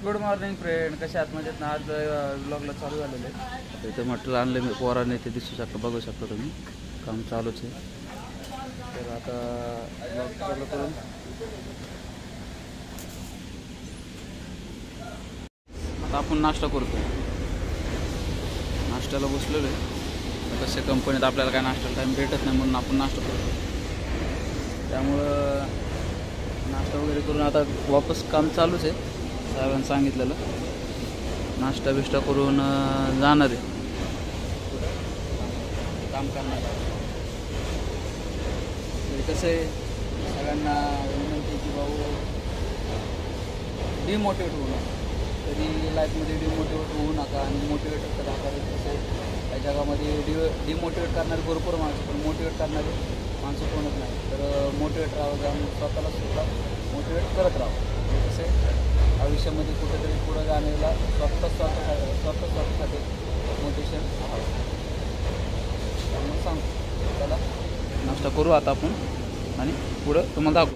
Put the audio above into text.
Good morning friend, कशा आहात? म्हणजे आज ब्लॉगला चालू झालेलं आहे. इथे मटेरियल आणले मी पोराने, ते दिसू शकतं, बघू शकता तुम्ही, काम चालूच आहे. तर आता ब्लॉग चालू करून आता आपण नाश्ता करतो. नाश्त्याला बसलेलो आहे. कसे कंपनीत आपल्याला काय नाश्त्याला टाईम भेटत नाही म्हणून आपण नाश्ता करतो. त्यामुळं नाश्ता वगैरे करून आता वापस काम चालूच आहे. साहेबांनी सांगितलेलं नाश्ता बिष्टा करून जाणार आहे, काम करणार. तरी कसं आहे, सगळ्यांना विनंती की भाऊ डिमोटिवेट होऊ नका, कधी लाईफमध्ये डिमोटिवेट होऊ नका. आणि मोटिवेट करा. कारण कसं आहे, या जगामध्ये डिमोटिवेट करणारे भरपूर माणसं, पण मोटिवेट करणारे माणसं कोणच नाही. तर मोटिवेट राहावं, आणि स्वतःला मोटिवेट करत राहावं. कसं आहे, आयुष्यामध्ये कुठेतरी पुढं जाण्याला स्वतःसाठी मोटिवेशन हवं. त्यामुळे सांगतो, त्याला नाश्ता करू आता आपण आणि पुढं तुम्हाला दाखवू.